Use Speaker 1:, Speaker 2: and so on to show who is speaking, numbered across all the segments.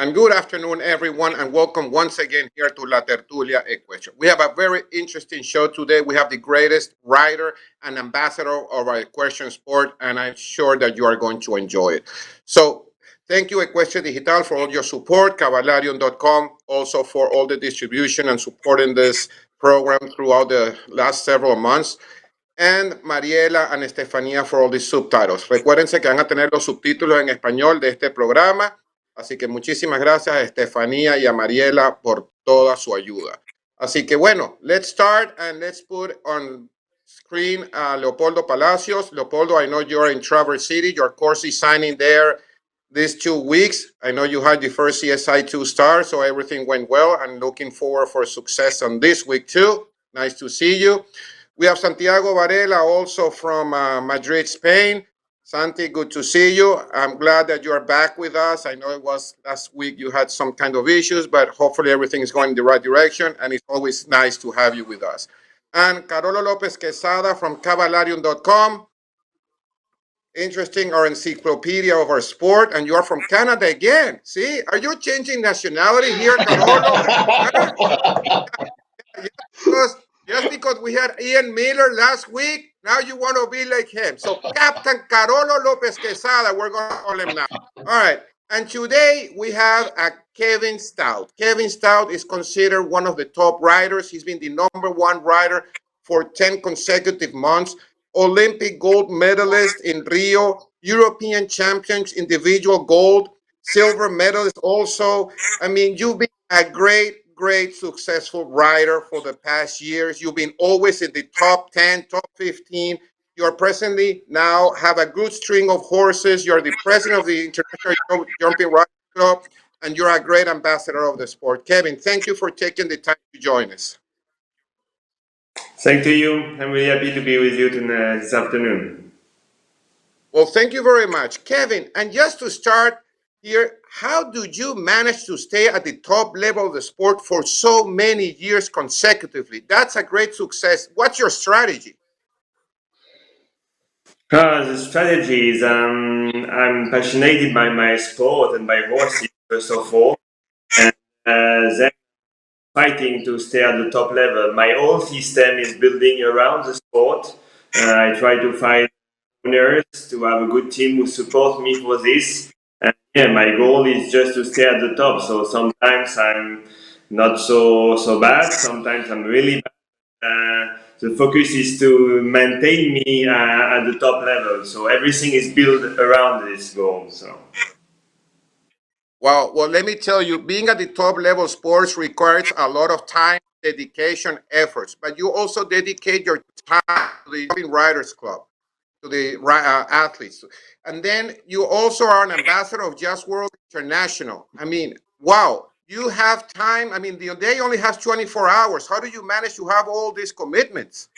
Speaker 1: And good afternoon, everyone, and welcome once again here to La Tertulia Equestrian. We have a very interesting show today. We have the greatest rider and ambassador of our equestrian sport, and I'm sure that you are going to enjoy it. So thank you, Ecuestre Digital, for all your support, Cavalarium.com, also for all the distribution and supporting this program throughout the last several months. And Mariela and Estefanía for all the subtitles. Recuérdense que van a tener los subtítulos en español de este programa. Así que muchísimas gracias a Estefanía y a Mariela por toda su ayuda. Así que bueno, let's start and let's put on screen Leopoldo Palacios. Leopoldo, I know you're in Traverse City. Your course is signing there these 2 weeks. I know you had the first CSI 2-star, so everything went well. I'm looking forward for success on this week too. Nice to see you. We have Santiago Varela also from Madrid, Spain. Santi, good to see you. I'm glad that you are back with us. I know it was last week you had some kind of issues, but hopefully everything is going in the right direction, and it's always nice to have you with us. And Carolo López Quesada from Cavalarium.com. Interesting, our encyclopedia of our sport, and you are from Canada again. See, are you changing nationality here, Carolo? Just because we had Ian Miller last week, now you want to be like him. So Captain Carolo López Quesada, we're going to call him now. All right. And today we have Kevin Staut. Kevin Staut is considered one of the top riders. He's been the #1 rider for 10 consecutive months. Olympic gold medalist in Rio, European champions, individual gold, silver medalist also. I mean, you've been a great successful rider for the past years. You've been always in the top 10, top 15. You're presently now have a good string of horses. You're the president of the International Jumping Riders Club, and you're a great ambassador of the sport. Kevin, thank you for taking the time to join us.
Speaker 2: Thank you. I'm really happy to be with you this afternoon.
Speaker 1: Well, thank you very much, Kevin. And just to start here, how do you manage to stay at the top level of the sport for so many years consecutively? That's a great success. What's your strategy?
Speaker 2: The strategy is I'm passionate by my sport and by horses, first of all, and then fighting to stay at the top level. My whole system is building around the sport. I try to find owners to have a good team who support me for this. And yeah, my goal is just to stay at the top. So sometimes I'm not so bad. Sometimes I'm really bad. The focus is to maintain me at the top level. So everything is built around this goal. So.
Speaker 1: Well, let me tell you, being at the top level sports requires a lot of time, dedication, efforts, but you also dedicate your time to the Jumping Riders Club, to the athletes. And then you also are an ambassador of Just World International. I mean, wow, you have time. I mean, the day only has 24 hours. How do you manage to have all these commitments?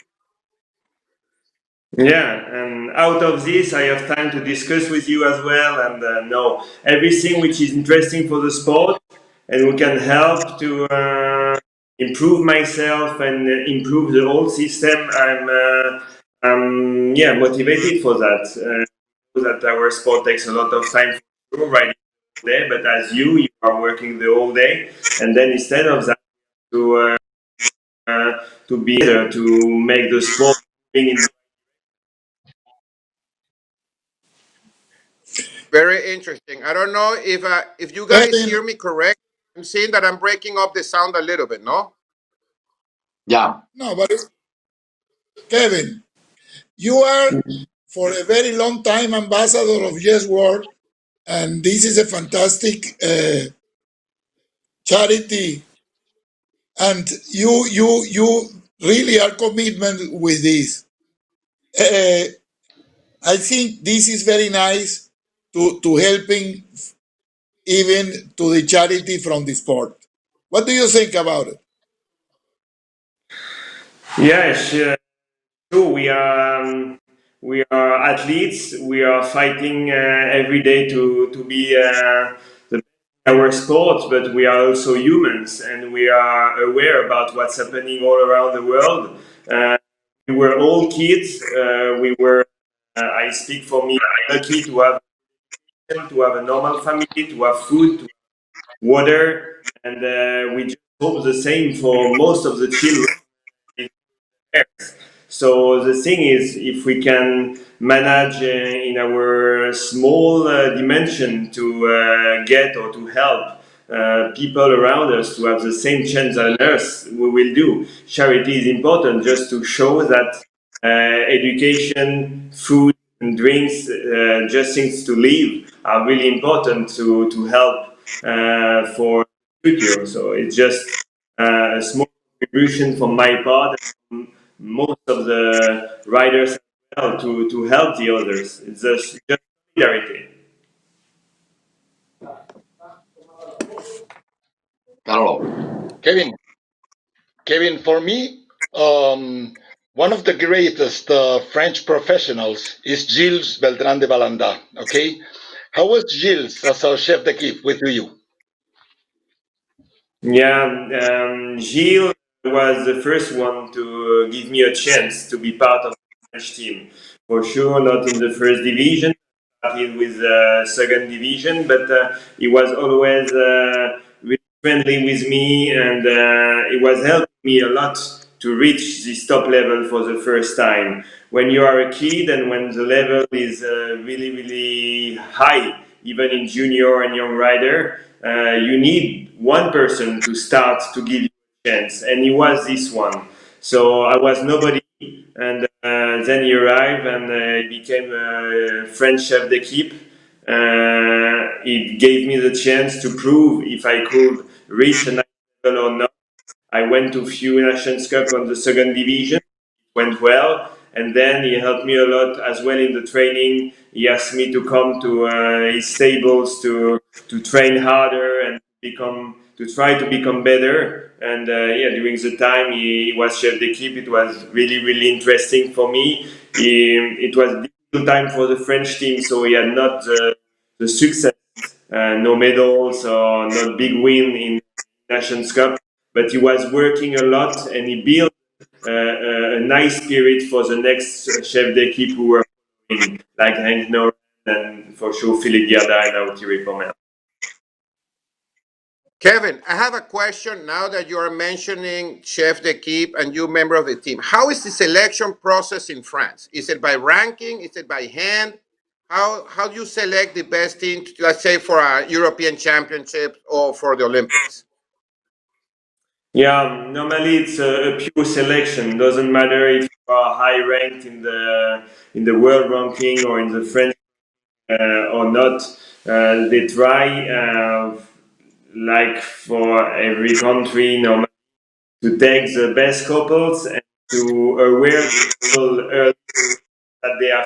Speaker 2: Yeah, and out of this, I have time to discuss with you as well, and know everything which is interesting for the sport, and we can help to improve myself and improve the whole system. I'm motivated for that. That our sport takes a lot of time to right there, but as you are working the whole day, and then instead of that, to be there to make the sport in.
Speaker 1: Very interesting. I don't know if you guys hear me correct. I'm seeing that I'm breaking up the sound a little bit, no?
Speaker 3: Yeah.
Speaker 4: No, but Kevin, you are for a very long time ambassador of Yes World, and this is a fantastic charity, and you really are commitment with this. I think this is very nice to helping even to the charity from the sport. What do you think about it?
Speaker 2: Yes, true. We are we are athletes. We are fighting every day to be the our sport, but we are also humans, and we are aware about what's happening all around the world. We were all kids. We were. I speak for me. Lucky to have a normal family, to have food, to have water, and we just hope the same for most of the children. So the thing is, if we can manage in our small dimension to get or to help people around us to have the same chance on earth, we will do. Charity is important just to show that education, food, and drinks, just things to live, are really important to help for the future. So it's just a small contribution from my part, most of the riders as well, to help the others. It's just solidarity.
Speaker 3: Carolo.
Speaker 5: Kevin, for me, one of the greatest French professionals is Gilles Beltran de Balanda. Okay, how was Gilles as our chef d'équipe with you?
Speaker 2: Yeah, Gilles was the first one to give me a chance to be part of the French team. For sure, not in the first division, started with the second division, but he was always really friendly with me, and he was helping me a lot to reach this top level for the first time. When you are a kid and when the level is really, really high, even in junior and young rider, you need one person to start to give you a chance, and he was this one. So I was nobody, and then he arrived and he became a French chef d'équipe. It gave me the chance to prove if I could reach a national level or not. I went to few Nations Cup on the second division. It went well, and then he helped me a lot as well in the training. He asked me to come to his stables to train harder and to try to become better. And yeah, during the time he was chef d'équipe, it was really interesting for me. It was a difficult time for the French team, so he had not the success, no medals or not big win in Nations Cup, but he was working a lot and he built a nice spirit for the next chef d'équipe who were in, like Hank Noren and for sure Philippe Gerda and now Thierry Pommel.
Speaker 1: Kevin, I have a question now that you are mentioning chef d'équipe and you member of the team. How is the selection process in France? Is it by ranking? Is it by hand? How do you select the best team, let's say, for a European Championship or for the Olympics?
Speaker 2: Yeah, normally it's a pure selection. Doesn't matter if you are high ranked in the world ranking or in the French or not. They try, like for every country, normally to take the best couples and to aware the people early that they are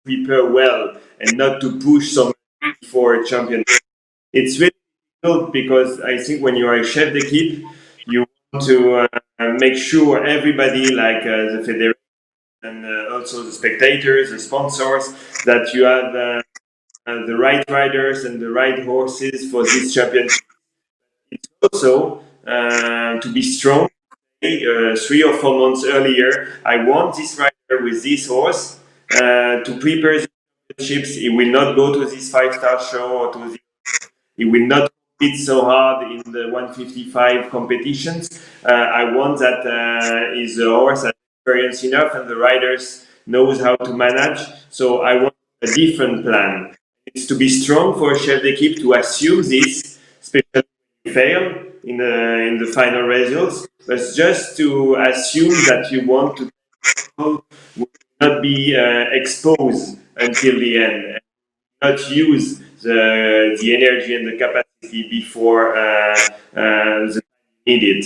Speaker 2: prepare well and not to push somebody for a championship. It's really difficult because I think when you are a chef d'équipe, you want to make sure everybody, like the federation and also the spectators, the sponsors, that you have the right riders and the right horses for this championship. It's also to be strong. 3 or 4 months earlier, I want this rider with this horse to prepare the championships. He will not go to this 5-star show or to the. He will not compete so hard in the 155 competitions. I want that his horse has experience enough and the riders knows how to manage. So I want a different plan. It's to be strong for a chef d'équipe to assume this, especially if you fail in the final results, but just to assume that you want to will not be exposed until the end, and not use the energy and the capacity before the needed.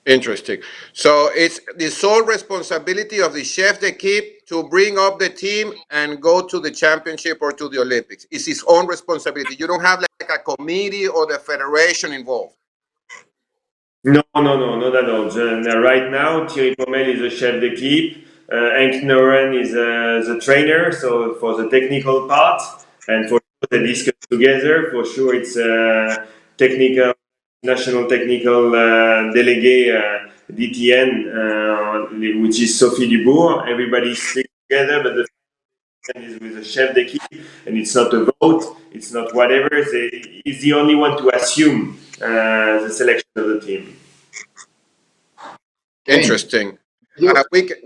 Speaker 1: Interesting. So it's the sole responsibility of the chef d'équipe to bring up the team and go to the championship or to the Olympics. It's his own responsibility. You don't have like a committee or the federation involved.
Speaker 2: No, not at all. Right now, Thierry Pommel is a chef d'équipe. Henk Noren is the trainer, so for the technical part, and for sure they discuss together. For sure, it's technical national technical delegate DTN, which is Sophie Dubourg. Everybody speaks together, but the is with the chef d'équipe, and it's not a vote, it's not whatever. He's the only one to assume the selection of the team.
Speaker 1: Interesting.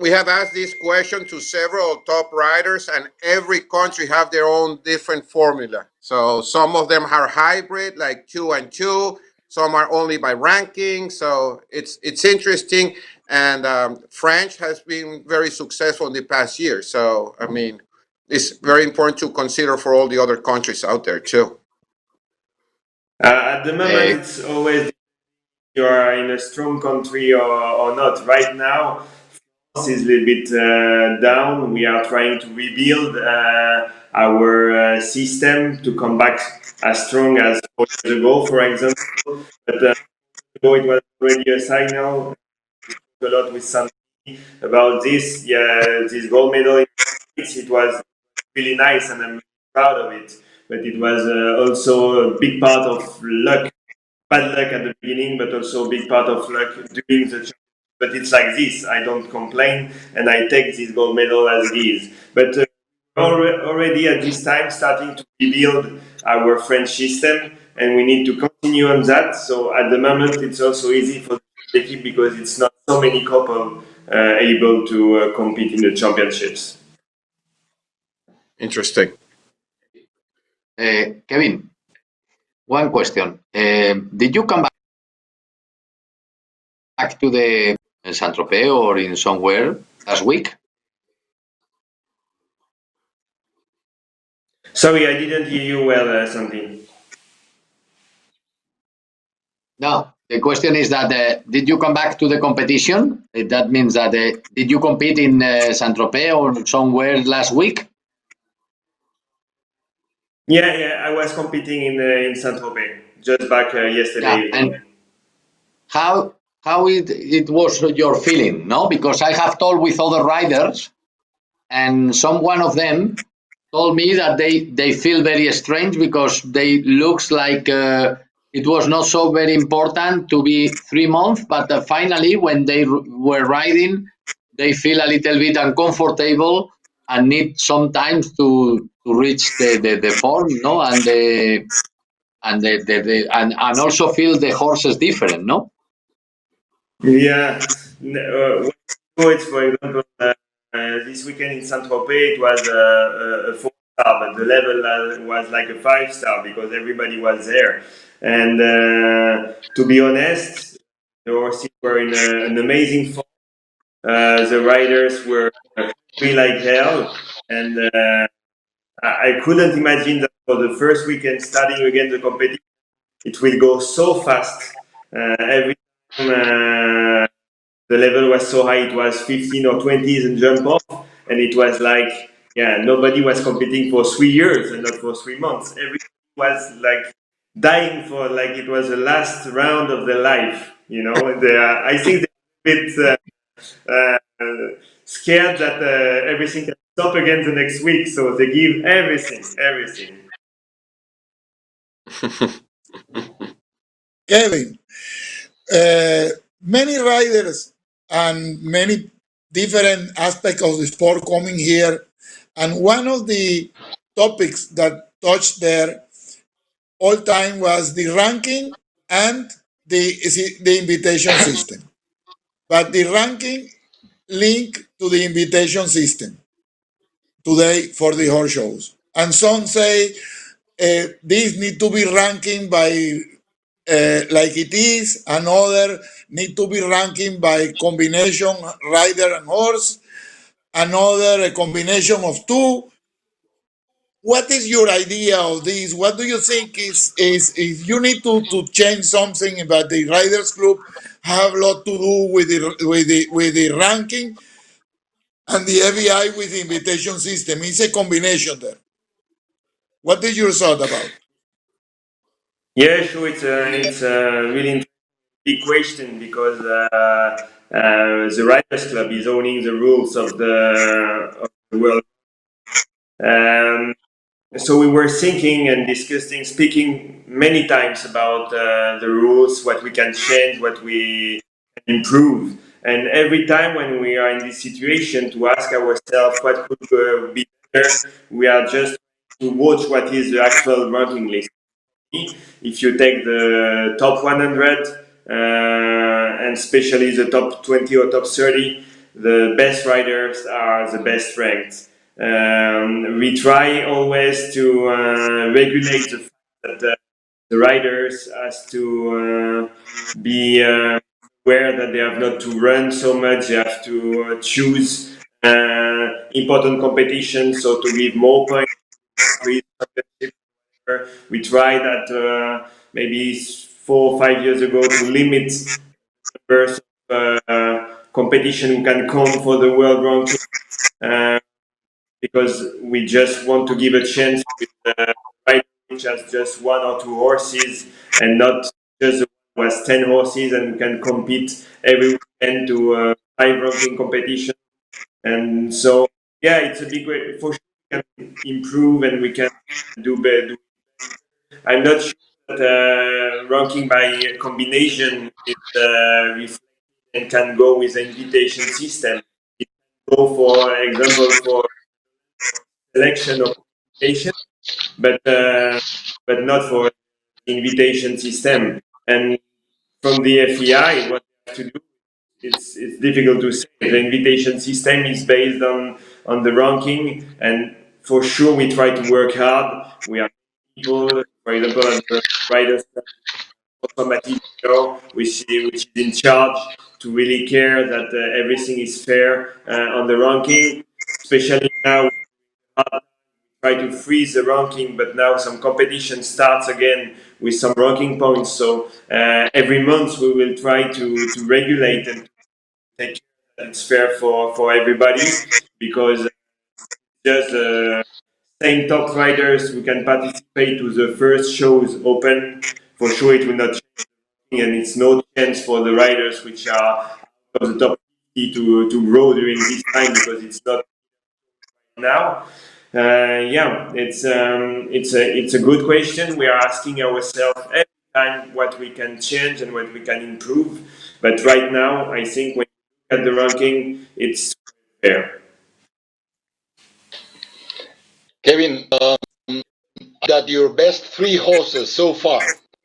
Speaker 1: We have asked this question to several top riders, and every country have their own different formula. So some of them are hybrid, like 2 and 2. Some are only by ranking. So it's interesting. And French has been very successful in the past year. So I mean, it's very important to consider for all the other countries out there too.
Speaker 2: At the moment, it's always you are in a strong country or not. Right now, France is a little bit down. We are trying to rebuild our system to come back as strong as 4 years ago, for example. But it was already a signal. A lot with Santiago about this. Yeah, this gold medal. It was really nice, and I'm proud of it. But it was also a big part of luck. Bad luck at the beginning, but also a big part of luck during the championship. But it's like this. I don't complain, and I take this gold medal as it is. But already at this time, starting to rebuild our French system, and we need to continue on that. So at the moment, it's also easy for the team because it's not so many couples able to compete in the championships.
Speaker 1: Interesting.
Speaker 3: Kevin, one question. Did you come back to the Saint-Tropez or in somewhere last week?
Speaker 2: Sorry, I didn't hear you well, something.
Speaker 3: No, the question is that did you come back to the competition? That means that did you compete in Saint-Tropez or somewhere last week?
Speaker 2: Yeah, I was competing in Saint-Tropez just back yesterday.
Speaker 3: Yeah, and how it was your feeling, no? Because I have talked with other riders, and one of them told me that they feel very strange because they looks like it was not so very important to be 3 months, but finally when they were riding, they feel a little bit uncomfortable and need some time to reach the form, no, and also feel the horses different, no?
Speaker 2: Yeah, it's for example this weekend in Saint-Tropez it was a 4-star, but the level was like a 5-star because everybody was there. And to be honest, the horses were in an amazing form. The riders were free like hell, and I couldn't imagine that for the first weekend starting again the competition, it will go so fast. Every time the level was so high, it was 15 or 20s and jump off, and it was like, yeah, nobody was competing for 3 years and not for 3 months. Everybody was like dying for like it was the last round of their life. You know, I think they're a bit scared that everything can stop again the next week, so they give everything.
Speaker 4: Kevin, many riders and many different aspects of the sport coming here, and one of the topics that touched there all time was the ranking and the invitation system. But the ranking linked to the invitation system today for the horse shows, and some say these need to be ranking by like it is, another need to be ranking by combination rider and horse, another a combination of two. What is your idea of this? What do you think is you need to change something about the riders group have a lot to do with the ranking, and the FBI with the invitation system? It's a combination there. What is your thought about?
Speaker 2: Yeah, sure. It's a really big question because the Riders Club is owning the rules of the world. So we were thinking and discussing, speaking many times about the rules, what we can change, what we can improve. And every time when we are in this situation to ask ourselves what could be better, we are just to watch what is the actual ranking list. If you take the top 100 and especially the top 20 or top 30, the best riders are the best ranked. We try always to regulate the fact that the riders has to be aware that they have not to run so much. They have to choose important competitions, so to give more points. We tried at maybe 4 or 5 years ago to limit the number of competition we can count for the world ranking. Because we just want to give a chance with the rider which has just 1 or 2 horses and not just one who has 10 horses and can compete every weekend to 5 ranking competition. And so, yeah, it's a big way. For sure, we can improve and we can do better. I'm not sure that ranking by combination is reflected and can go with the invitation system. It can go, for example, for selection of invitation, but not for invitation system. And from the FEI, what they have to do, it's difficult to say. The invitation system is based on the ranking, and for sure we try to work hard. We are people, for example, as the riders automatic, which is in charge to really care that everything is fair on the ranking, especially now try to freeze the ranking, but now some competition starts again with some ranking points. So every month we will try to regulate and take care that it's fair for everybody, because just same top riders who can participate to the first shows open. For sure, it will not change, and it's no chance for the riders which are of the top 50 to grow during this time, because it's not now. Yeah, it's a good question. We are asking ourselves every time what we can change and what we can improve. But right now, I think when you look at the ranking, it's fair.
Speaker 5: Kevin, that your best 3 horses so far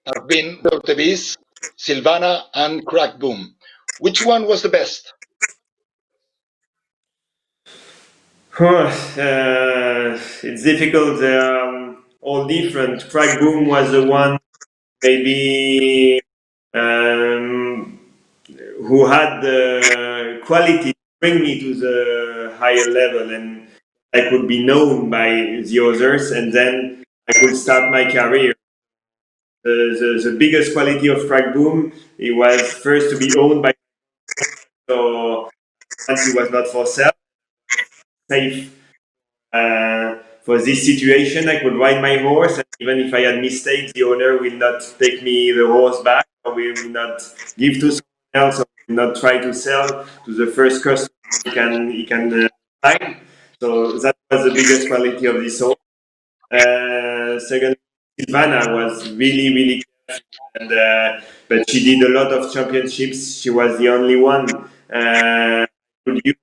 Speaker 5: have been Beast, Silvana, and Crack Boom. Which one was the best?
Speaker 2: It's difficult. All different. Crack Boom was the one maybe who had the quality to bring me to the higher level, and I could be known by the others, and then I could start my career. The biggest quality of Crack Boom, it was first to be owned by, so once he was not for sale, safe. For this situation, I could ride my horse, and even if I had mistakes, the owner will not take me the horse back, or will not give to someone else, or will not try to sell to the first customer he can find. So that was the biggest quality of this horse. Second, Silvana was really careful, and but she did a lot of championships. She was the only one could use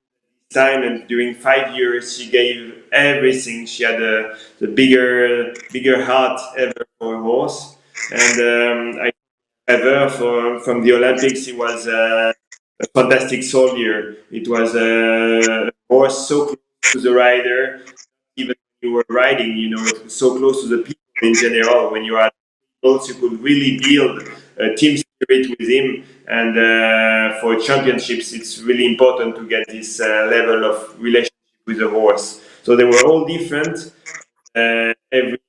Speaker 2: time, and during 5 years she gave everything. She had the bigger heart ever for a horse, and I ever from the Olympics. He was a fantastic soldier. It was a horse so close to the rider, even when you were riding, so close to the people in general. When you are close, you could really build a team spirit with him. And for championships, it's really important to get this level of relationship with the horse. So they were all different. Every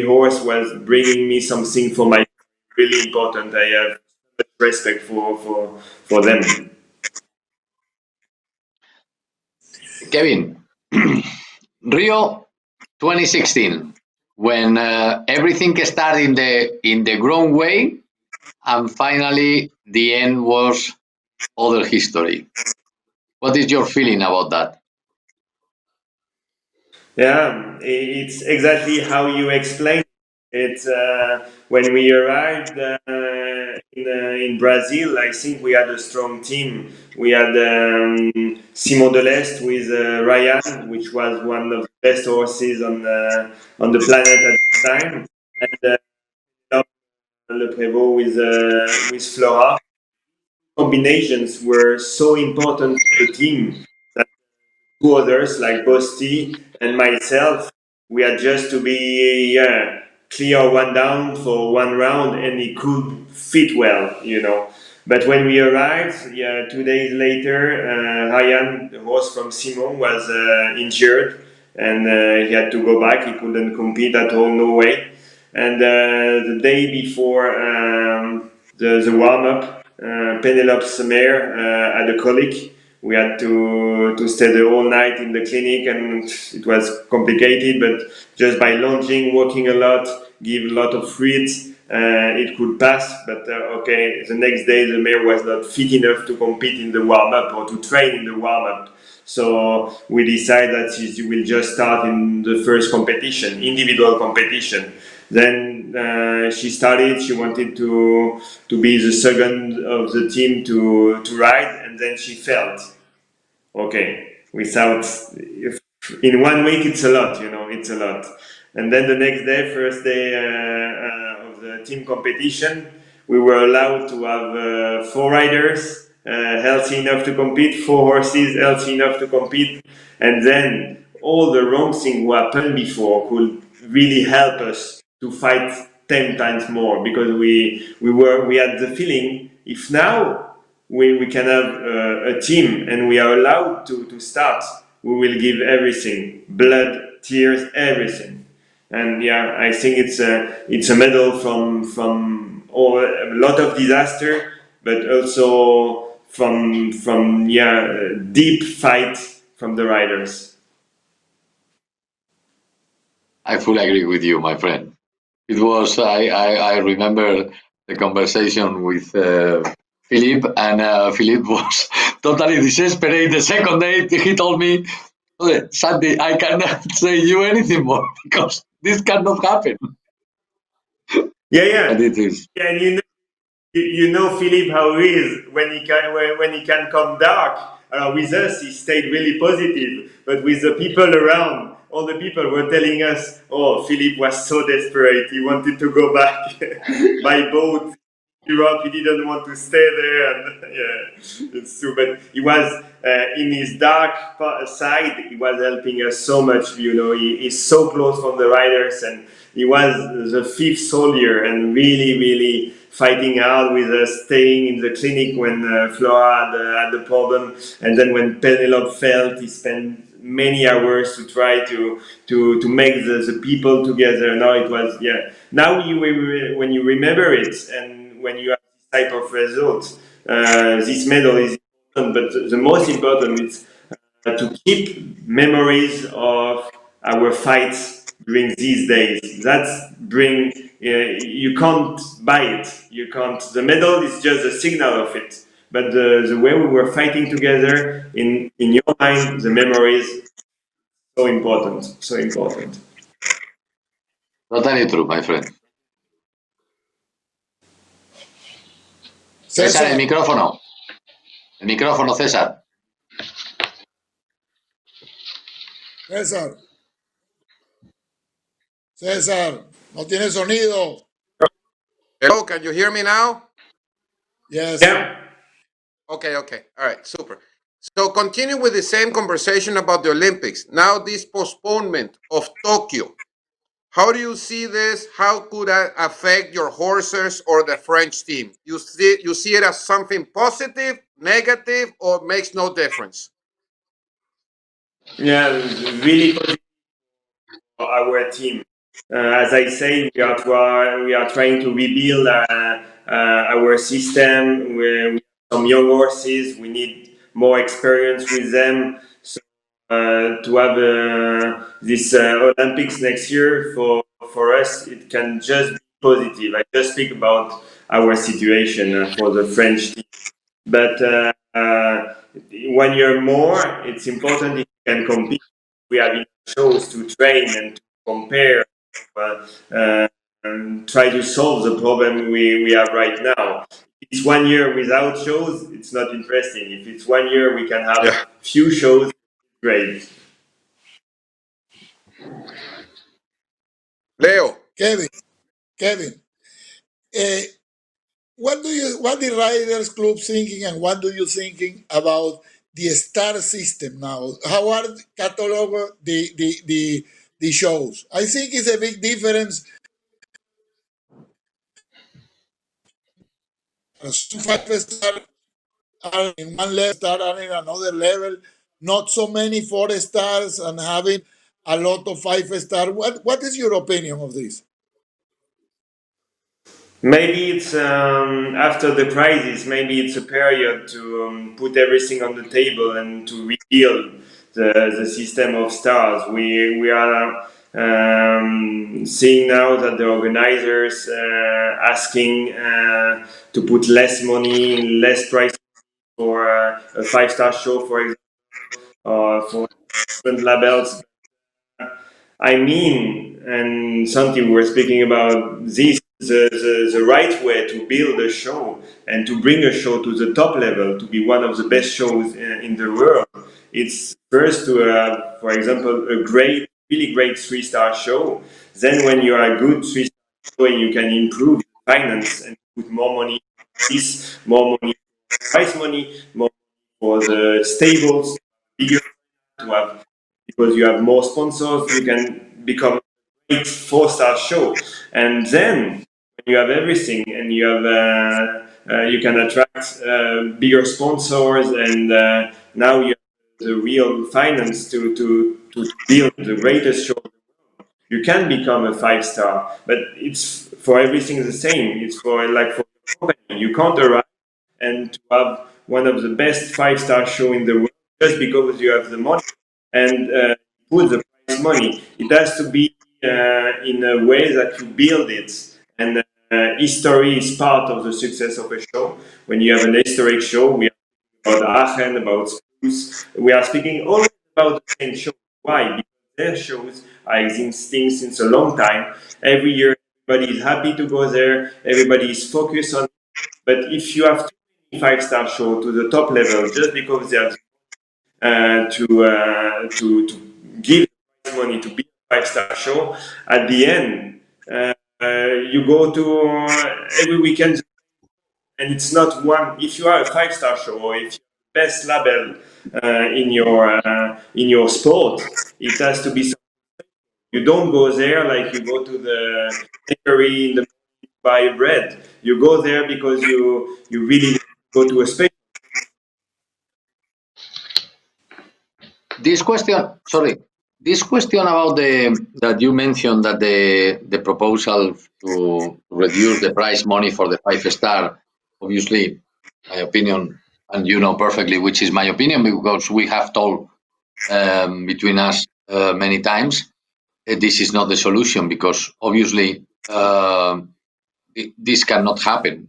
Speaker 2: horse was bringing me something for my really important. I have respect for them.
Speaker 3: Kevin, Rio 2016, when everything started in the wrong way, and finally the end was other history. What is your feeling about that?
Speaker 2: Yeah, it's exactly how you explain it. It's when we arrived in Brazil. I think we had a strong team. We had Simon de Leste with Ryan, which was one of the best horses on the planet at the time, and Le Prévost with Flora. Combinations were so important for the team that two others like Bosti and myself, we had just to be clear one down for one round, and it could fit well, you know. But when we arrived, 2 days later, Ryan, the horse from Simon, was injured, and he had to go back. He couldn't compete at all, no way. And the day before the warm up, Penelope's mare had a colic. We had to stay the whole night in the clinic, and it was complicated. But just by lunging, walking a lot, give a lot of fruits, it could pass. But okay, the next day the mare was not fit enough to compete in the warm up or to train in the warm up. So we decided that she will just start in the first competition, individual competition. Then she started. She wanted to be the second of the team to ride, and then she felt okay. We thought if in 1 week it's a lot, you know, it's a lot. And then the next day, first day of the team competition, we were allowed to have 4 riders healthy enough to compete, 4 horses healthy enough to compete, and then all the wrong things who happened before could really help us to fight 10 times more, because we had the feeling if now we can have a team and we are allowed to start, we will give everything, blood, tears, everything. And yeah, I think it's a medal from a lot of disaster, but also from deep fight from the riders.
Speaker 3: I fully agree with you, my friend. It was, I remember the conversation with Philippe, and Philippe was totally desperate. The second day, he told me, "Okay, Santi, I cannot say you anything more because this cannot happen."
Speaker 2: Yeah,
Speaker 3: But it is.
Speaker 2: yeah, and you know Philippe how he is when he can come dark. With us, he stayed really positive, but with the people around, all the people were telling us, "Oh, Philippe was so desperate. He wanted to go back by boat." Europe, he didn't want to stay there, and yeah, it's true. But he was in his dark side. He was helping us so much. You know, he's so close from the riders, and he was the fifth soldier, and really, really fighting hard with us, staying in the clinic when Flora had the problem, and then when Penelope felt, he spent many hours to try to make the people together. Now it was Now when you remember it and when you have this type of result, this medal is important. But the most important is to keep memories of our fights during these days. That's bring. You can't buy it. You can't. The medal is just a signal of it. But the way we were fighting together in your mind, the memories, so important. So important.
Speaker 3: Totally true, my friend. César, el micrófono. El micrófono, César.
Speaker 4: César. César, no tiene sonido.
Speaker 1: Hello, can you hear me now?
Speaker 4: Yes.
Speaker 2: Yeah.
Speaker 1: Okay. All right, super. So continue with the same conversation about the Olympics. Now this postponement of Tokyo. How do you see this? How could that affect your horses or the French team? You see it as something positive, negative, or makes no difference?
Speaker 2: Yeah, really positive for our team. As I say, we are trying to rebuild our system. We have some young horses. We need more experience with them. So to have this Olympics next year for us, it can just be positive. I just speak about our situation for the French team. But 1 year more, it's important if you can compete. We have enough shows to train and to compare, and try to solve the problem we have right now. If it's 1 year without shows, it's not interesting. If it's 1 year, we can have few shows, great.
Speaker 1: Leo.
Speaker 4: Kevin, what the Riders Club thinking, and what do you thinking about the star system now? How are catalog the shows? I think it's a big difference. Some 5 star are in one level, star are in another level. Not so many 4 stars, and having a lot of 5 star. What is your opinion of this?
Speaker 2: Maybe it's after the crisis, maybe it's a period to put everything on the table and to rebuild the system of stars. We are seeing now that the organizers asking to put less money, less price for a 5 star show, for example, or for different labels. I mean, and something we're speaking about this, the right way to build a show and to bring a show to the top level, to be one of the best shows in the world. It's first to have, for example, a great, really great 3 star show. Then when you are a good 3 star show and you can improve finance and put more money, this more money, prize money, more for the stables, bigger to have, because you have more sponsors, you can become a great 4 star show. And then when you have everything and you have you can attract bigger sponsors, and now you have the real finance to build the greatest show, you can become a 5 star. But it's for everything the same. It's for like for a company. You can't arrive and to have one of the best 5 star show in the world just because you have the money and put the prize money. It has to be in a way that you build it, and history is part of the success of a show. When you have an historic show, we are about Aachen, about Spruce, we are speaking always about the same show. Why? Because their shows are existing since a long time. Every year, everybody is happy to go there. Everybody is focused on. But if you have too many 5 star shows to the top level just because they have to give money to be a 5 star show, at the end you go to every weekend, and it's not one. If you are a 5 star show, or if you're the best label in your sport, it has to be something. You don't go there like you go to the bakery in the buy bread. You go there because you really go to a space.
Speaker 3: This question about that you mentioned, that the proposal to reduce the prize money for the 5 star, obviously, my opinion, and you know perfectly which is my opinion, because we have told between us many times, this is not the solution, because obviously this cannot happen.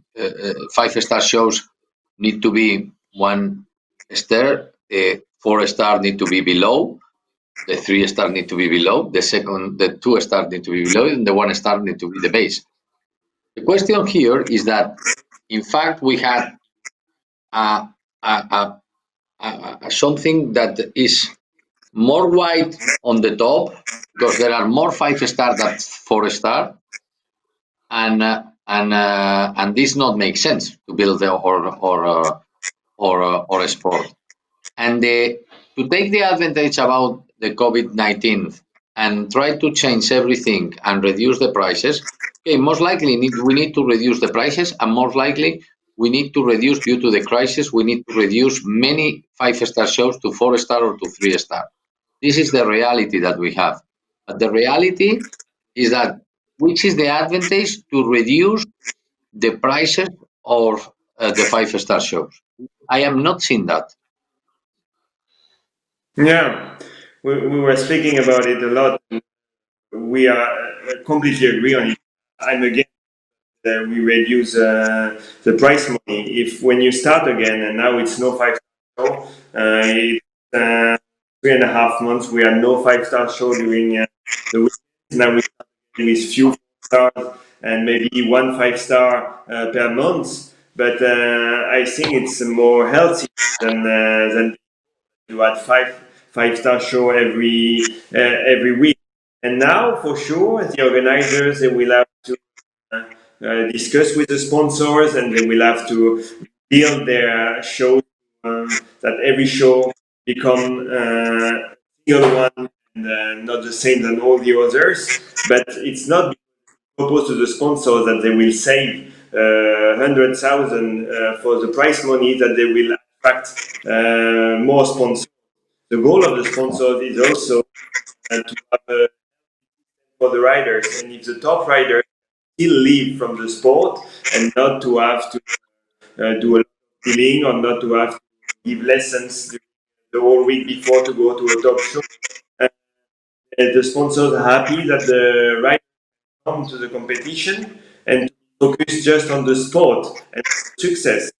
Speaker 3: 5 star shows need to be 1 star, 4 star need to be below, the 3 star need to be below, the 2 star need to be below, and the 1 star need to be the base. The question here is that, in fact, we had something that is more wide on the top, because there are more 5 star than 4 star, and this not makes sense to build or a sport. And to take the advantage about the COVID-19 and try to change everything and reduce the prices, okay, most likely we need to reduce the prices, and most likely we need to reduce, due to the crisis, we need to reduce many 5 star shows to 4 star or to 3 star. This is the reality that we have. But the reality is that, which is the advantage to reduce the prices of the 5 star shows? I am not seeing that.
Speaker 2: Yeah, we were speaking about it a lot. We are completely agree on it. I'm again we reduce the price money. If when you start again, and now it's no 5-star show, it's 3.5 months. We had no 5-star show during the week. Now we start with few stars and maybe 1 5-star per month. But I think it's more healthy than you had 5-star show every week. And now, for sure, the organizers, they will have to discuss with the sponsors, and they will have to build their show that every show become a single one and not the same than all the others. But it's not proposed to the sponsors that they will save 100,000 for the prize money, that they will attract more sponsors. The goal of the sponsors is also to have for the riders, and if the top riders still live from the sport and not to have to do a lot of billing, or not to have to give lessons the whole week before to go to a top show. The sponsors are happy that the riders come to the competition and focus just on the sport and success.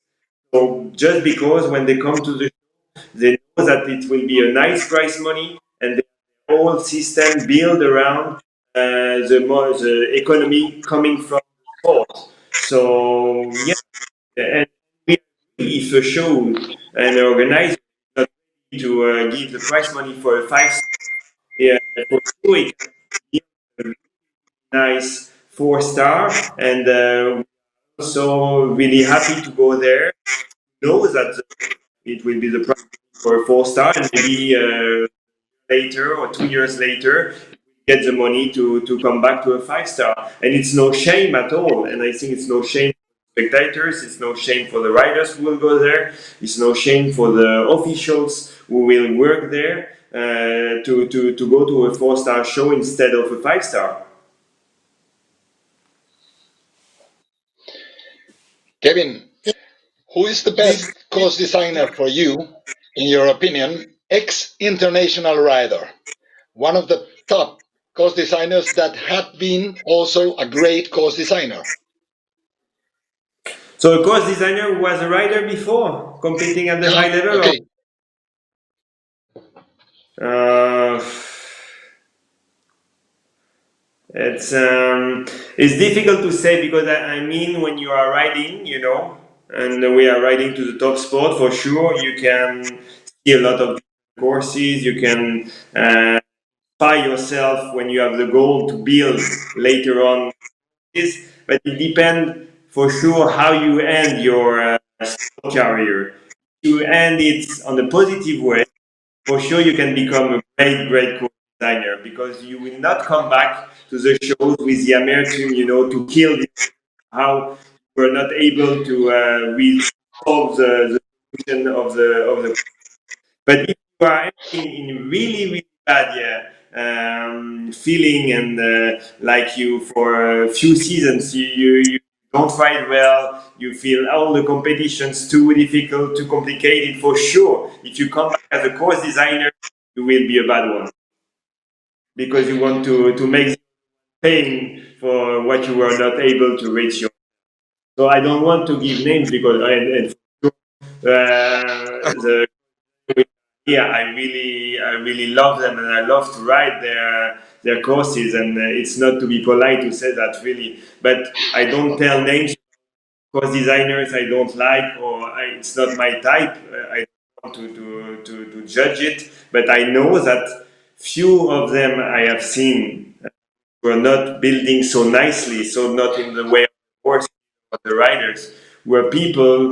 Speaker 2: So just because when they come to the show, they know that it will be a nice prize money, and the whole system built around the economy coming from sport. So yeah, and if a show and the organizer is not ready to give the prize money for a 5-star, yeah, for sure it can be a really nice 4-star, and also really happy to go there. Know that it will be the prize for a 4-star, and maybe later or 2 years later get the money to come back to a 5-star. And it's no shame at all. And I think it's no shame for spectators, it's no shame for the riders who will go there, it's no shame for the officials who will work there to go to a 4-star show instead of a 5-star.
Speaker 5: Kevin, who is the best course designer for you, in your opinion, ex-international rider? One of the top course designers that had been also a great course designer.
Speaker 2: So a course designer was a rider before, competing at the high level?
Speaker 5: Okay.
Speaker 2: It's difficult to say, because I mean, when you are riding, and we are riding to the top sport, for sure, you can see a lot of courses. You can buy yourself when you have the goal to build later on. But it depends for sure how you end your sport career. If you end it on a positive way, for sure you can become a great course designer, because you will not come back to the shows with the amertume, to kill how you were not able to resolve the solution of the. But if you are in really bad feeling, and like you for a few seasons you don't ride well, you feel all the competitions too difficult, too complicated, for sure, if you come back as a course designer, you will be a bad one, because you want to make pain for what you were not able to reach your. So I don't want to give names, because the yeah, I really love them, and I love to ride their courses, and it's not to be polite to say that, really, but I don't tell names course designers I don't like, or it's not my type. I don't want to judge it, but I know that few of them I have seen were not building so nicely, so not in the way of the course of the riders, were people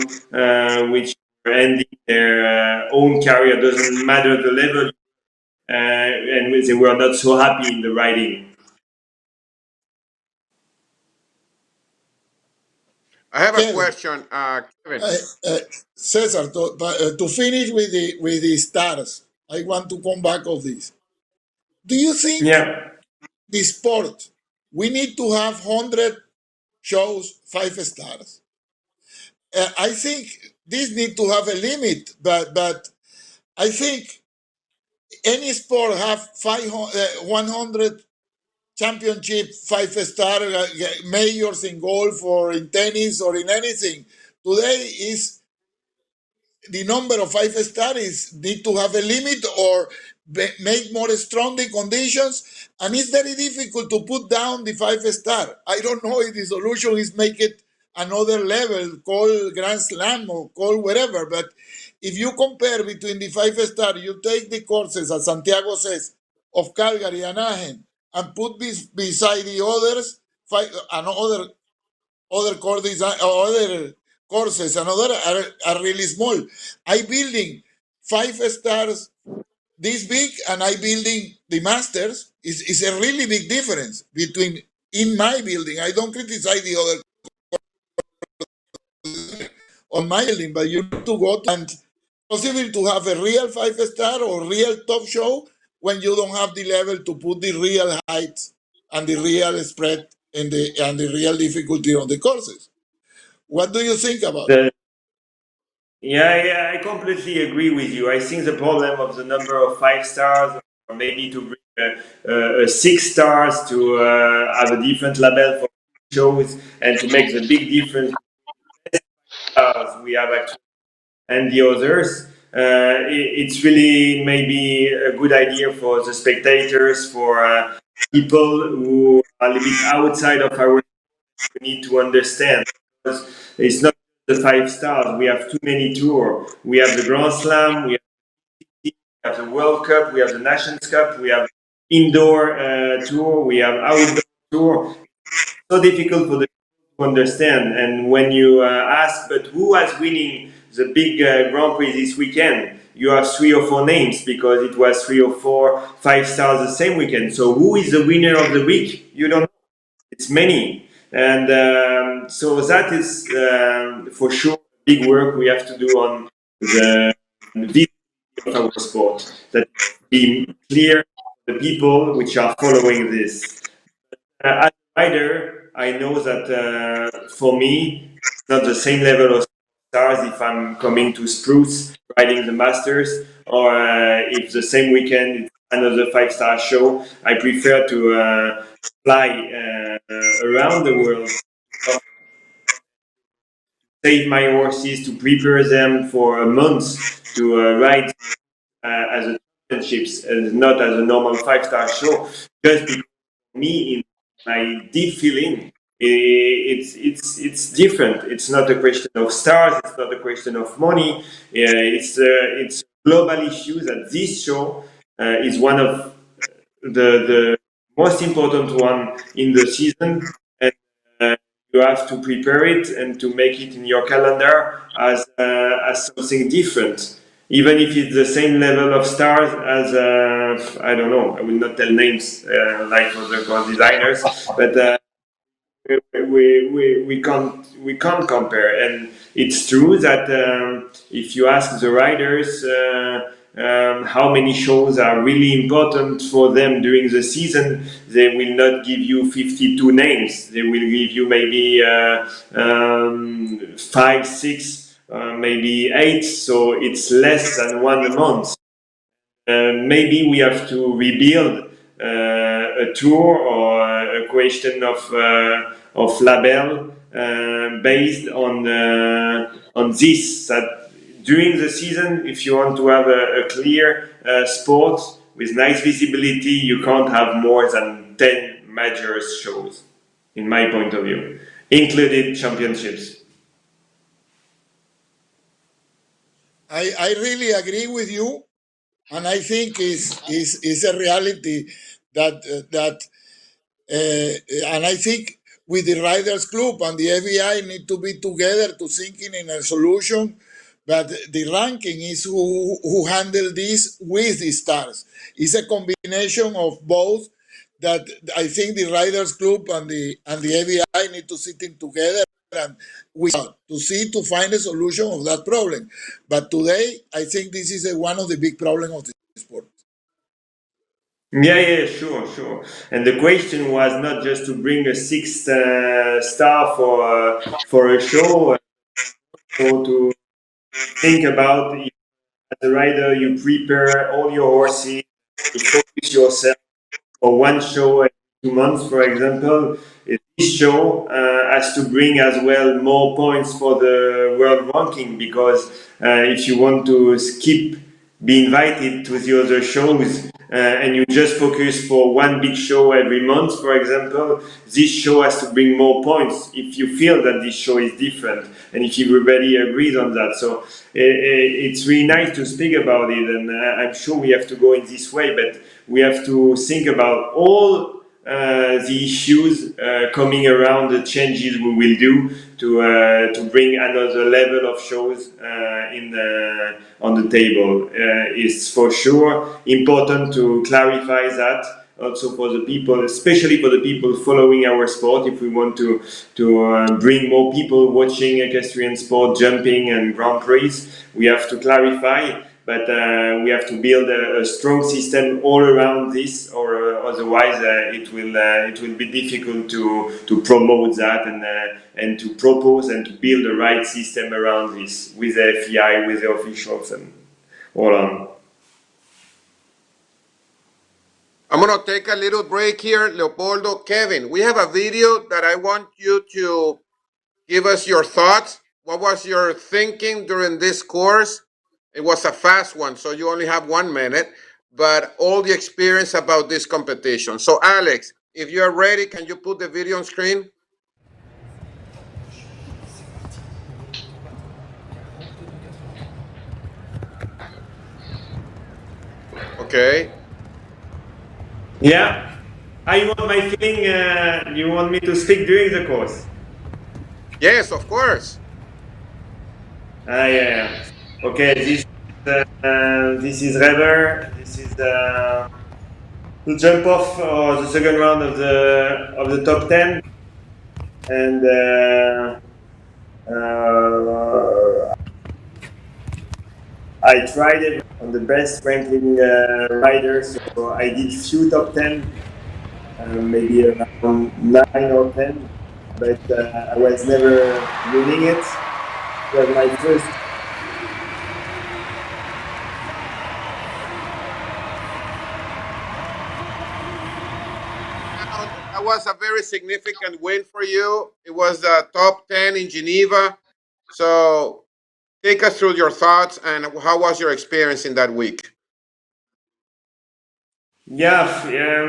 Speaker 2: which were ending their own career, doesn't matter the level, and they were not so happy in the riding.
Speaker 1: I have a
Speaker 4: Kevin,
Speaker 1: question, Kevin.
Speaker 4: César, to finish with the stars, I want to come back of this. Do you think
Speaker 2: Yeah.
Speaker 4: the sport, we need to have 100 shows 5 stars? I think this need to have a limit, but I think any sport have 100 championship, 5-star majors in golf or in tennis or in anything. Today is the number of 5-stars need to have a limit or make more strong the conditions, and it's very difficult to put down the 5-star. I don't know if the solution is make it another level, call Grand Slam or call whatever, but if you compare between the 5-star, you take the courses, as Santiago says, of Calgary and Anaheim, and put beside the others, other courses, and other are really small. I building 5-stars this big, and I building the masters is a really big difference between in my building. I don't criticize the other on my building, but you need to go to, and possible to have a real 5-star or real top show when you don't have the level to put the real height and the real spread and the real difficulty on the courses. What do you think about it?
Speaker 2: Yeah, I completely agree with you. I think the problem of the number of 5-stars, or maybe to bring 6 stars to have a different label for shows and to make the big difference we have actually and the others. It's really maybe a good idea for the spectators, for people who are a little bit outside of our. We need to understand because it's not the 5 stars. We have too many tours. We have the Grand Slam. We have the World Cup. We have the Nations Cup. We have indoor tour. We have outdoor tour. So difficult for the people to understand. And when you ask, but who was winning the big Grand Prix this weekend? You have 3 or 4 names because it was 3 or 4 5-stars the same weekend. So who is the winner of the week? You don't know. It's many. And so that is for sure big work we have to do on the visibility of our sport. That be clear to the people which are following this. As a rider, I know that for me, it's not the same level of stars if I'm coming to Spruce riding the Masters, or if the same weekend it's another 5-star show. I prefer to fly around the world, save my horses, to prepare them for a month to ride as a championships and not as a normal 5-star show. Just because for me, in my deep feeling, it's different. It's not a question of stars. It's not a question of money. It's global issue that this show is one of the most important one in the season, and you have to prepare it and to make it in your calendar as something different, even if it's the same level of stars as I don't know. I will not tell names like other car designers, but we can't compare. And it's true that if you ask the riders how many shows are really important for them during the season, they will not give you 52 names. They will give you maybe 5, 6, maybe 8. So it's less than one a month. Maybe we have to rebuild a tour or a question of label based on this. That during the season, if you want to have a clear sport with nice visibility, you can't have more than 10 major shows, in my point of view, included championships.
Speaker 4: I really agree with you, and I think is a reality that and I think with the Riders Club and the FBI need to be together to thinking in a solution. But the ranking is who handle this with the stars. It's a combination of both that I think the Riders Club and the FBI need to sit in together and we to find a solution of that problem. But today, I think this is one of the big problems of the sport.
Speaker 2: Yeah, sure. And the question was not just to bring a 6 star for a show, or to think about if, as a rider, you prepare all your horses, you focus yourself for one show 2 months, for example, this show has to bring as well more points for the world ranking, because if you want to skip be invited to the other shows and you just focus for one big show every month, for example, this show has to bring more points if you feel that this show is different and if everybody agrees on that. So it's really nice to speak about it, and I'm sure we have to go in this way, but we have to think about all the issues coming around, the changes we will do to bring another level of shows on the table. It's for sure important to clarify that also for the people, especially for the people following our sport. If we want to bring more people watching equestrian sport, jumping and Grand Prix, we have to clarify. But we have to build a strong system all around this, or otherwise it will be difficult to promote that and to propose and to build the right system around this with the FEI, with the officials and all on.
Speaker 1: I'm going to take a little break here, Leopoldo. Kevin, we have a video that I want you to give us your thoughts. What was your thinking during this course? It was a fast one, so you only have 1 minute, but all the experience about this competition. So, Alex, if you're ready, can you put the video on screen? Okay.
Speaker 2: Yeah. You want my feeling? You want me to speak during the course?
Speaker 1: Yes, of course.
Speaker 2: Yeah. Okay. This is Rever. This is the jump off or the second round of the top 10, and I tried it on the best ranking riders. So I did few top 10, maybe around 9 or 10, but I was never winning it. It was my first.
Speaker 1: That was a very significant win for you. It was the top 10 in Geneva. So, take us through your thoughts and how was your experience in that week?
Speaker 2: Yeah,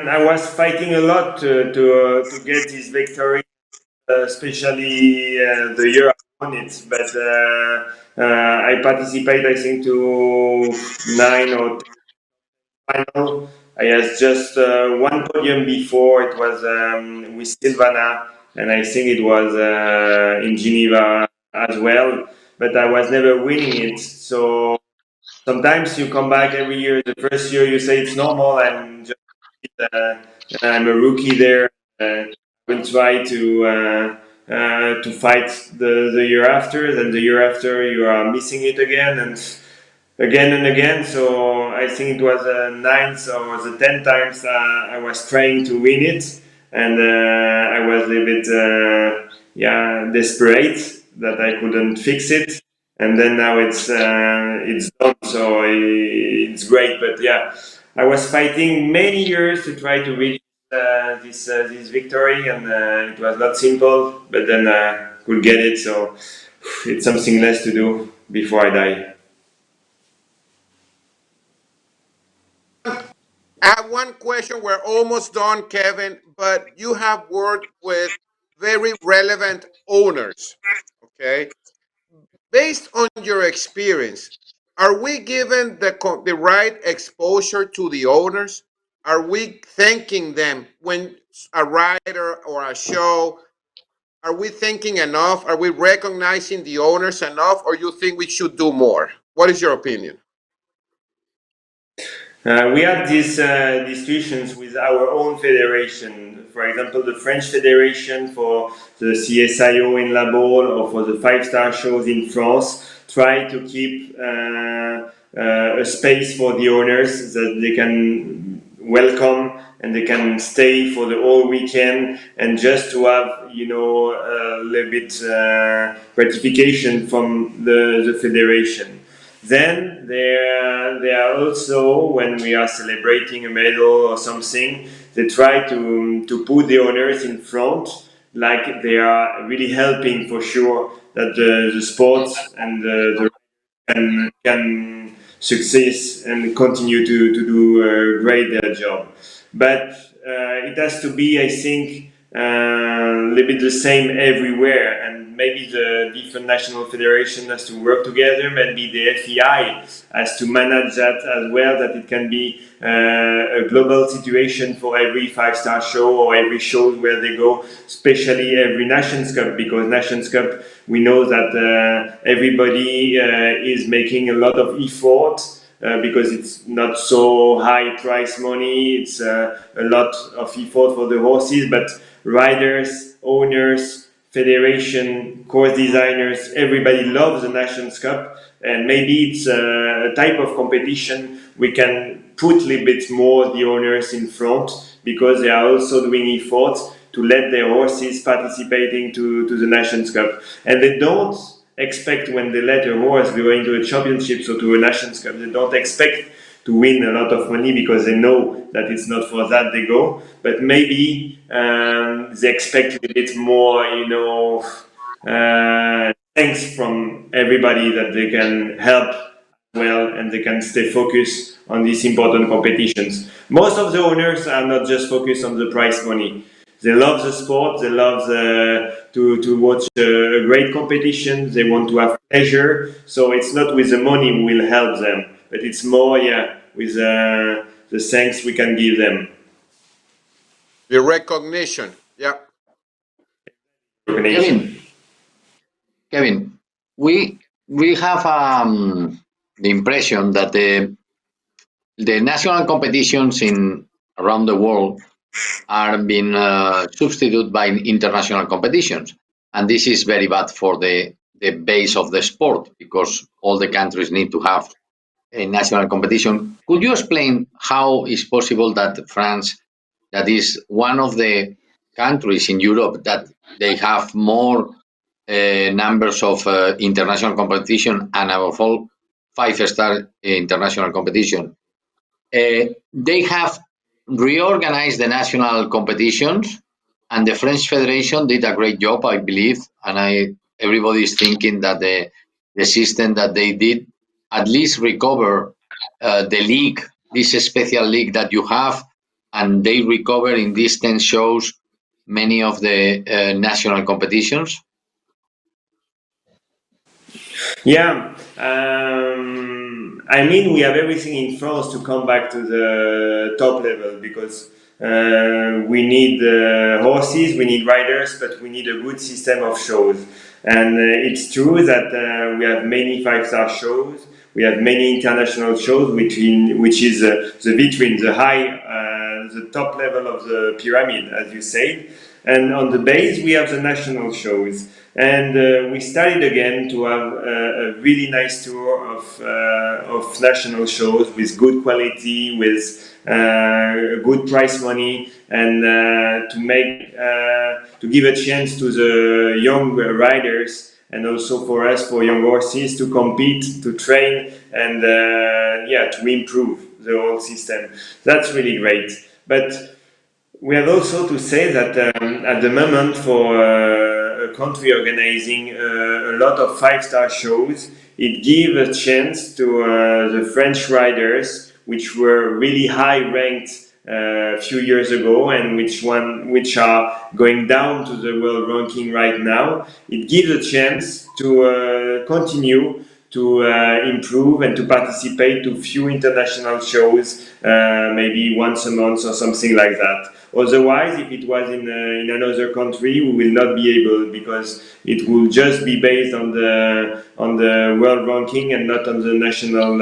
Speaker 2: I was fighting a lot to get this victory, especially the year I won it. But I participate, I think, to 9 or 10 final. I had just one podium before. It was with Silvana, and I think it was in Geneva as well. But I was never winning it. So sometimes you come back every year. The first year you say it's normal. I'm a rookie there. Will try to fight the year after. Then the year after you are missing it again and again. So I think it was the 9th or the 10th times I was trying to win it, and I was a little bit desperate that I couldn't fix it. And then now it's done, so it's great. But yeah, I was fighting many years to try to reach this victory, and it was not simple. But then could get it, so it's something less to do before I die.
Speaker 1: I have one question. We're almost done, Kevin, but you have worked with very relevant owners. Okay. Based on your experience, are we given the right exposure to the owners? Are we thanking them when a rider or a show? Are we thinking enough? Are we recognizing the owners enough, or you think we should do more? What is your opinion?
Speaker 2: We had these discussions with our own federation. For example, the French Federation for the CSIO in La Baule or for the five-star shows in France try to keep a space for the owners that they can welcome and they can stay for the whole weekend, and just to have a little bit gratification from the federation. Then they are also, when we are celebrating a medal or something, they try to put the owners in front, like they are really helping for sure that the sports and the can success and continue to do a great job. But it has to be, I think, a little bit the same everywhere, and maybe the different national federation has to work together. Maybe the FEI has to manage that as well, that it can be a global situation for every five-star show or every show where they go, especially every Nations Cup, because Nations Cup, we know that everybody is making a lot of effort because it's not so high price money. It's a lot of effort for the horses, but riders, owners, federation, course designers, everybody loves the Nations Cup, and maybe it's a type of competition we can put a little bit more the owners in front, because they are also doing efforts to let their horses participating to the Nations Cup. And they don't expect, when they let a horse go into a championship or to a Nations Cup, they don't expect to win a lot of money, because they know that it's not for that they go. But maybe they expect a bit more, thanks from everybody, that they can help well and they can stay focused on these important competitions. Most of the owners are not just focused on the prize money. They love the sport. They love to watch a great competition. They want to have pleasure. So it's not with the money we will help them, but it's more, with the thanks we can give them.
Speaker 1: The recognition. Yeah.
Speaker 3: Kevin, we have the impression that the national competitions in around the world are being substituted by international competitions, and this is very bad for the base of the sport, because all the countries need to have a national competition. Could you explain how is possible that France, that is one of the countries in Europe that they have more numbers of international competition, and above all, five-star international competition, they have reorganized the national competitions, and the French Federation did a great job, I believe, and everybody is thinking that the system that they did at least recover the league, this special league that you have, and they recover in these 10 shows many of the national competitions.
Speaker 2: Yeah, I mean, we have everything in France to come back to the top level, because we need horses, we need riders, but we need a good system of shows. And it's true that we have many five-star shows, we have many international shows, which is the vitrine, the top level of the pyramid, as you said. And on the base, we have the national shows. And we started again to have a really nice tour of national shows with good quality, with good prize money, and to give a chance to the young riders, and also for us, for young horses, to compete, to train, and to improve the whole system. That's really great. But we have also to say that at the moment, for a country organizing a lot of five-star shows, it gives a chance to the French riders, which were really high ranked a few years ago, and which are going down to the world ranking right now. It gives a chance to continue to improve and to participate to few international shows, maybe once a month or something like that. Otherwise, if it was in another country, we will not be able, because it will just be based on the world ranking and not on the national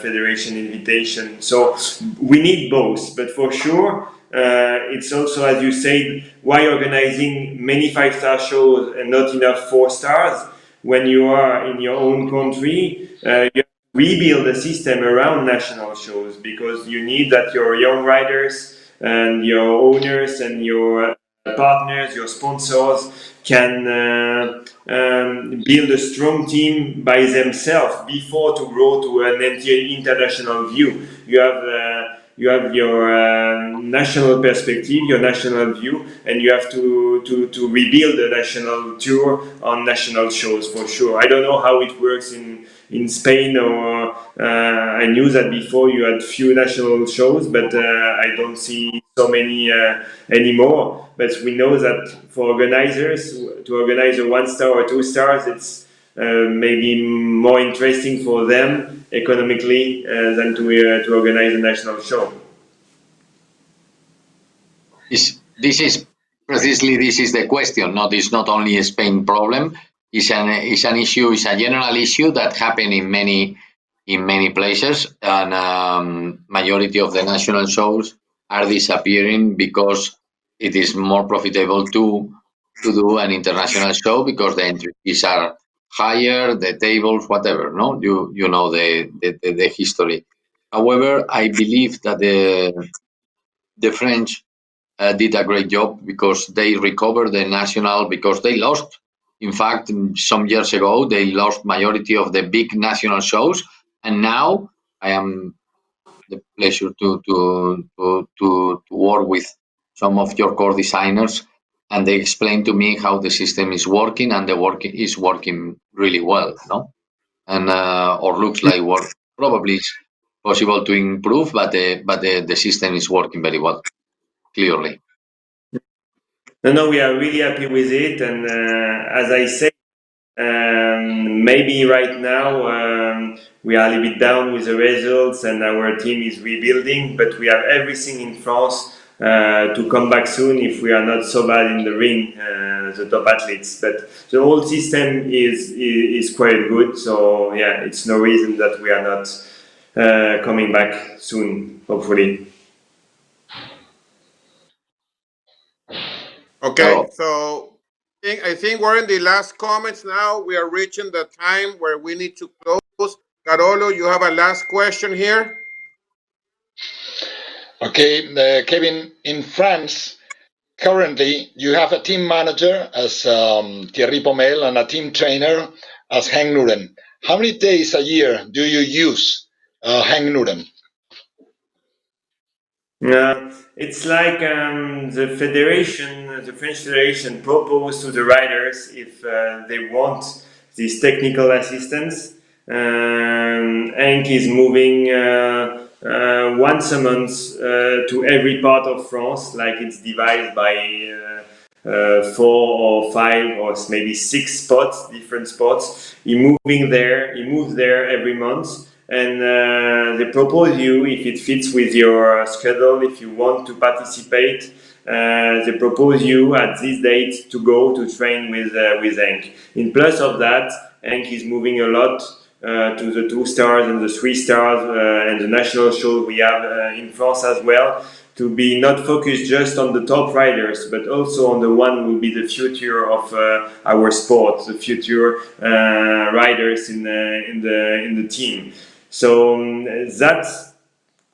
Speaker 2: federation invitation. So we need both, but for sure, it's also, as you said, why organizing many five-star shows and not enough 4 stars when you are in your own country. You rebuild a system around national shows, because you need that your young riders and your owners and your partners, your sponsors can build a strong team by themselves before to grow to an international view. You have your national perspective, your national view, and you have to rebuild a national tour on national shows for sure. I don't know how it works in Spain, or I knew that before you had few national shows, but I don't see so many anymore. But we know that for organizers to organize a 1 star or 2 stars, it's maybe more interesting for them economically than to organize a national show.
Speaker 3: This is precisely the question. No, this is not only a Spain problem. It's an issue. It's a general issue that happen in many places, and majority of the national shows are disappearing because it is more profitable to do an international show because the entry fees are higher, the tables, whatever. No, you know the history. However, I believe that the French did a great job because they recovered the national, because they lost. In fact, some years ago, they lost majority of the big national shows, and now I am the pleasure to work with some of your core designers, and they explain to me how the system is working, and the work is working really well, no? And or looks like work. Probably it's possible to improve, but the system is working very well, clearly.
Speaker 2: No, we are really happy with it, and as I said, maybe right now we are a little bit down with the results, and our team is rebuilding. But we have everything in France to come back soon if we are not so bad in the ring, the top athletes. But the whole system is quite good. So yeah, it's no reason that we are not coming back soon, hopefully.
Speaker 1: Okay, so I think we're in the last comments now. We are reaching the time where we need to close. Carolo, you have a last question here?
Speaker 5: Okay, Kevin, in France, currently you have a team manager as Thierry Pomel and a team trainer as Henk Nuren. How many days a year do you use Henk Nuren?
Speaker 2: It's like the federation, the French federation, proposed to the riders if they want this technical assistance. Henk is moving once a month to every part of France, like it's divided by 4 or 5 or maybe 6 spots, different spots. He moves there every month, and they propose you if it fits with your schedule, if you want to participate. They propose you at this date to go to train with Henk. In plus of that, Henk is moving a lot to the 2 stars and the 3 stars and the national show we have in France as well, to be not focused just on the top riders, but also on the one who will be the future of our sport, the future riders in the team. So that's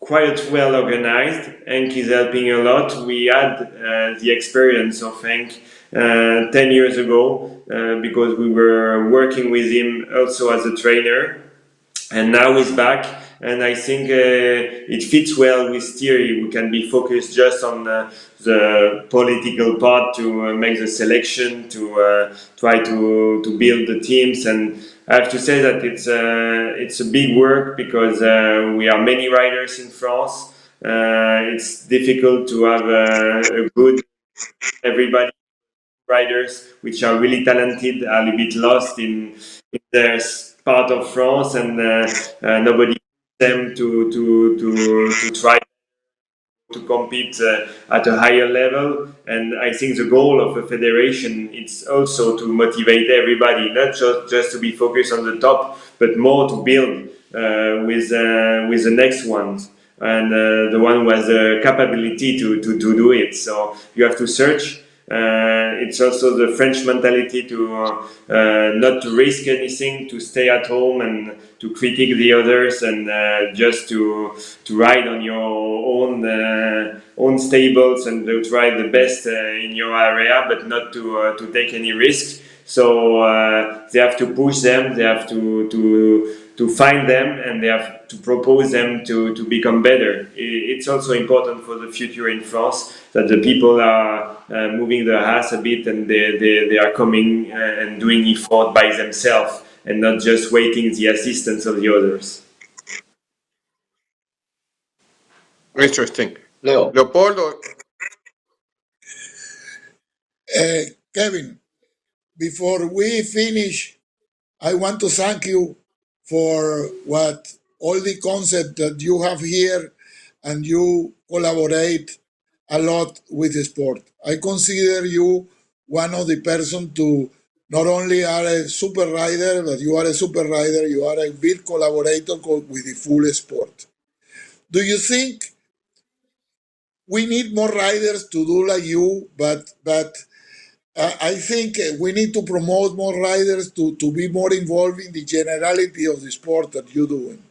Speaker 2: quite well organized. Henk is helping a lot. We had the experience of Henk 10 years ago because we were working with him also as a trainer, and now he's back, and I think it fits well with Thierry. We can be focused just on the political part to make the selection, to try to build the teams. And I have to say that it's a big work because we are many riders in France. It's difficult to have a good everybody riders which are really talented are a little bit lost in their part of France, and nobody them to try to compete at a higher level. And I think the goal of a federation is also to motivate everybody, not just to be focused on the top, but more to build with the next ones, and the one who has the capability to do it. So you have to search. It's also the French mentality to not to risk anything, to stay at home and to critique the others, and just to ride on your own own stables and to try the best in your area, but not to take any risk. So they have to push them, they have to find them, and they have to propose them to become better. It's also important for the future in France that the people are moving their ass a bit, and they are coming and doing effort by themselves and not just waiting the assistance of the others.
Speaker 1: Interesting.
Speaker 3: Leo.
Speaker 1: Leopoldo,
Speaker 4: Kevin, before we finish, I want to thank you for what all the concept that you have here, and you collaborate a lot with the sport. I consider you one of the person to not only are a super rider, but you are a super rider, you are a big collaborator with the full sport. Do you think we need more riders to do like you, but I think we need to promote more riders to be more involved in the generality of the sport that you're doing,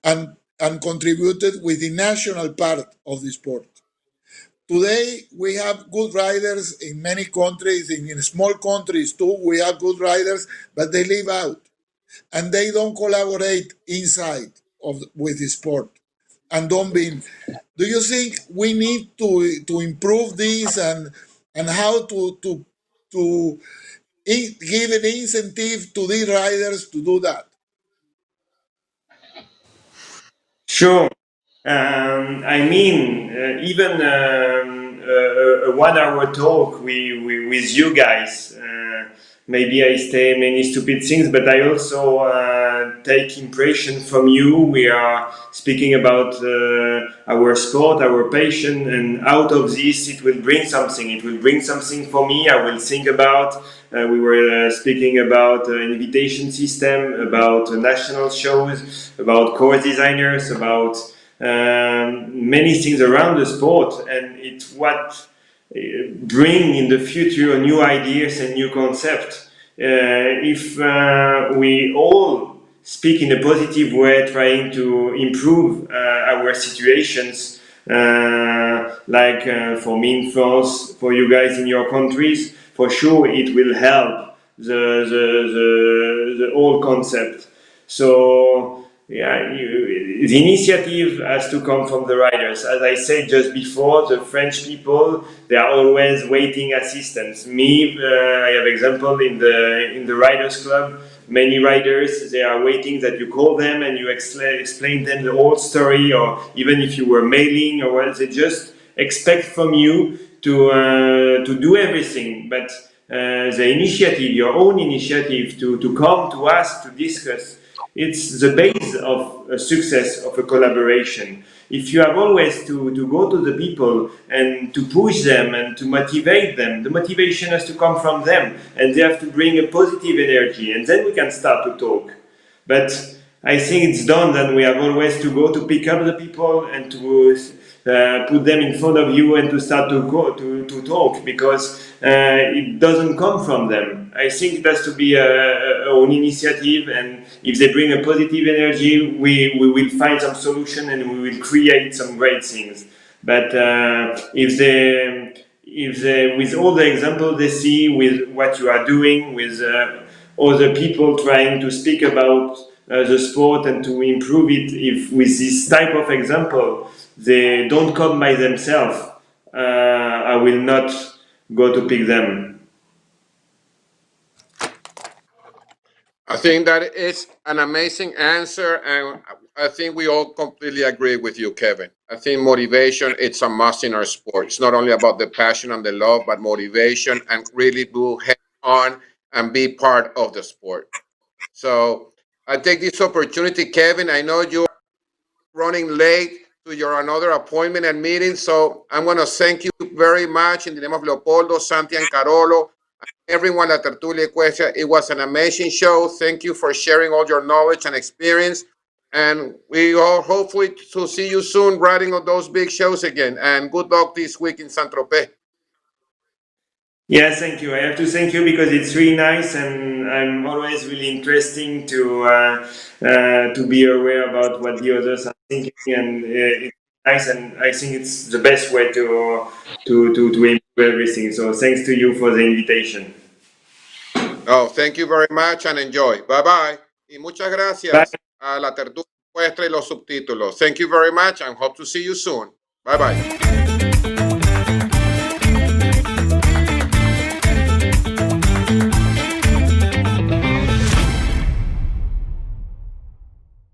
Speaker 4: and contributed with the national part of the sport. Today, we have good riders in many countries, in small countries too, we have good riders, but they live out and they don't collaborate inside with the sport and don't be. Do you think we need to improve this, and how to give an incentive to these riders to do that?
Speaker 2: Sure. I mean, even a 1 hour talk with you guys. Maybe I say many stupid things, but I also take impression from you. We are speaking about our sport, our passion, and out of this, it will bring something. It will bring something for me. I will think about. We were speaking about invitation system, about national shows, about course designers, about many things around the sport, and it's what bring in the future new ideas and new concepts. If we all speak in a positive way, trying to improve our situations, like for me in France, for you guys in your countries, for sure it will help the whole concept. So yeah, the initiative has to come from the riders. As I said just before, the French people, they are always waiting assistance. Me, I have example in the riders club. Many riders, they are waiting that you call them and you explain them the whole story, or even if you were mailing or what, they just expect from you to do everything. But the initiative, your own initiative to come to us to discuss, it's the base of a success of a collaboration. If you have always to go to the people and to push them and to motivate them, the motivation has to come from them, and they have to bring a positive energy, and then we can start to talk. But I think it's done that we have always to go to pick up the people and to put them in front of you and to start to go to talk, because it doesn't come from them. I think it has to be our own initiative, and if they bring a positive energy, we will find some solution and we will create some great things. But if they, with all the examples they see, with what you are doing, with other people trying to speak about the sport and to improve it, if with this type of example they don't come by themselves, I will not go to pick them.
Speaker 1: I think that is an amazing answer, and I think we all completely agree with you, Kevin. I think motivation, it's a must in our sport. It's not only about the passion and the love, but motivation, and really do head on and be part of the sport. So I take this opportunity, Kevin. I know you are running late to your another appointment and meeting, so I'm going to thank you very much in the name of Leopoldo, Santiago, and Carolo, everyone at Tertulia Equestre. It was an amazing show. Thank you for sharing all your knowledge and experience. And we all hopefully to see you soon riding on those big shows again. And good luck this week in Saint Tropez.
Speaker 2: Yes, thank you. I have to thank you because it's really nice, and I'm always really interesting to be aware about what the others are thinking, and it's nice, and I think it's the best way to improve everything. So thanks to you for the invitation.
Speaker 1: Oh, thank you very much and enjoy. Bye bye. Y muchas gracias a la tertulia ecuestre y los subtítulos. Thank you very much and hope to see you soon. Bye bye.